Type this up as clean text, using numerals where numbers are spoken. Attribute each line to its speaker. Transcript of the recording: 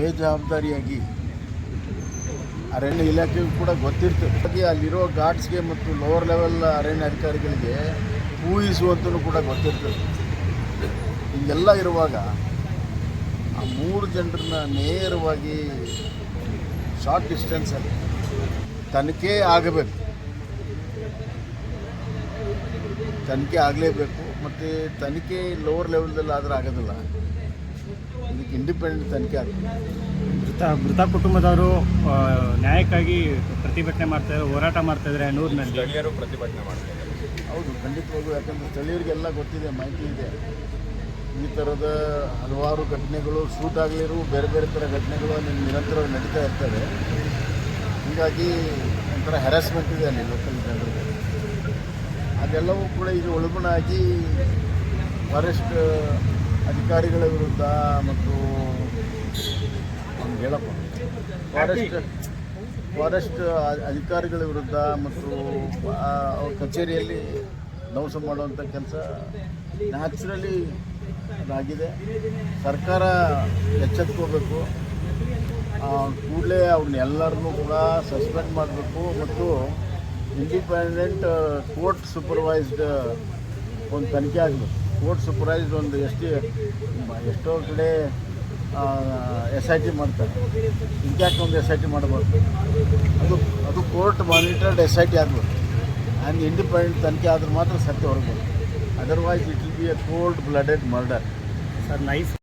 Speaker 1: ಬೇಜವಾಬ್ದಾರಿಯಾಗಿ ಅರಣ್ಯ ಇಲಾಖೆಗೂ ಕೂಡ ಗೊತ್ತಿರ್ತದೆ. ಅಲ್ಲಿರೋ ಗಾರ್ಡ್ಸ್ಗೆ ಮತ್ತು ಲೋವರ್ ಲೆವೆಲ್ ಅರಣ್ಯ ಅಧಿಕಾರಿಗಳಿಗೆ ಊಹಿಸುವಂತೂ ಕೂಡ ಗೊತ್ತಿರ್ತದೆ. ಹಿಂಗೆಲ್ಲ ಇರುವಾಗ ಆ 3 ಜನರನ್ನ ನೇರವಾಗಿ ಶಾರ್ಟ್ ಡಿಸ್ಟೆನ್ಸಲ್ಲಿ ತನಿಖೆ ಆಗಬೇಕು, ತನಿಖೆ ಆಗಲೇಬೇಕು. ಮತ್ತು ತನಿಖೆ ಲೋವರ್ ಲೆವೆಲ್ದಲ್ಲಿ ಆದರೆ ಆಗೋದಿಲ್ಲ, ಇದಕ್ಕೆ ಇಂಡಿಪೆಂಡೆಂಟ್ ತನಿಖೆ ಆಗಬೇಕು.
Speaker 2: ಮೃತ ಕುಟುಂಬದವರು ನ್ಯಾಯಕ್ಕಾಗಿ ಪ್ರತಿಭಟನೆ ಮಾಡ್ತಾಯಿದ್ದಾರೆ, ಹೋರಾಟ ಮಾಡ್ತಾಯಿದ್ದಾರೆ. ನೂರಿನಲ್ಲಿ
Speaker 3: ಸ್ಥಳೀಯರು ಪ್ರತಿಭಟನೆ ಮಾಡ್ತಾರೆ.
Speaker 1: ಹೌದು, ಖಂಡಿತವಾಗೂ. ಯಾಕಂದರೆ ಸ್ಥಳೀಯರಿಗೆಲ್ಲ ಗೊತ್ತಿದೆ, ಮಾಹಿತಿ ಇದೆ. ಈ ಥರದ ಹಲವಾರು ಘಟನೆಗಳು ಶೂಟ್ ಆಗಲಿರು, ಬೇರೆ ಬೇರೆ ಥರ ಘಟನೆಗಳು ಅಲ್ಲಿ ನಿರಂತರವಾಗಿ ನಡೀತಾ ಇರ್ತವೆ. ಹೀಗಾಗಿ ಒಂಥರ ಹ್ಯಾರಾಸ್ಮೆಂಟ್ ಇದೆ ಅಲ್ಲಿ ಲೋಕಲ್ ಜನರಿಗೆ. ಅದೆಲ್ಲವೂ ಕೂಡ ಈಗ ಒಳಗುಣಾಗಿ ಫಾರೆಸ್ಟ್ ಅಧಿಕಾರಿಗಳ ವಿರುದ್ಧ ಮತ್ತು ಹೇಳಪ್ಪ ಫಾರೆಸ್ಟ್ ಅಧಿಕಾರಿಗಳ ವಿರುದ್ಧ ಮತ್ತು ಅವ್ರ ಕಚೇರಿಯಲ್ಲಿ ಧ್ವಂಸ ಮಾಡುವಂಥ ಕೆಲಸ ನ್ಯಾಚುರಲಿ ಅದಾಗಿದೆ. ಸರ್ಕಾರ ಎಚ್ಚೆತ್ಕೋಬೇಕು, ಕೂಡಲೇ ಅವ್ರನ್ನೆಲ್ಲರನ್ನೂ ಕೂಡ ಸಸ್ಪೆಂಡ್ ಮಾಡಬೇಕು ಮತ್ತು ಇಂಡಿಪೆಂಡೆಂಟ್ ಕೋರ್ಟ್ ಸೂಪರ್ವೈಸ್ಡ್ ಒಂದು ತನಿಖೆ ಆಗಬೇಕು. ಕೋರ್ಟ್ ಸೂಪರ್ವೈಸ್ಡ್ ಒಂದು ಎಷ್ಟೋ ಕಡೆ SIT ಮಾಡ್ತಾರೆ, ಇಂಕ್ಯಾಕ್ ಒಂದು SIT ಮಾಡಬಾರ್ದು. ಅದು ಕೋರ್ಟ್ ಮಾನಿಟರ್ಡ್ SIT ಆಗಬೇಕು. ಆ್ಯಂಡ್ ಇಂಡಿಪೆಂಡೆಂಟ್ ತನಿಖೆ ಆದ್ರೆ ಮಾತ್ರ ಸತ್ಯ ಹೊರಬೋದು. Otherwise it will be a cold blooded murder.
Speaker 2: Sir nice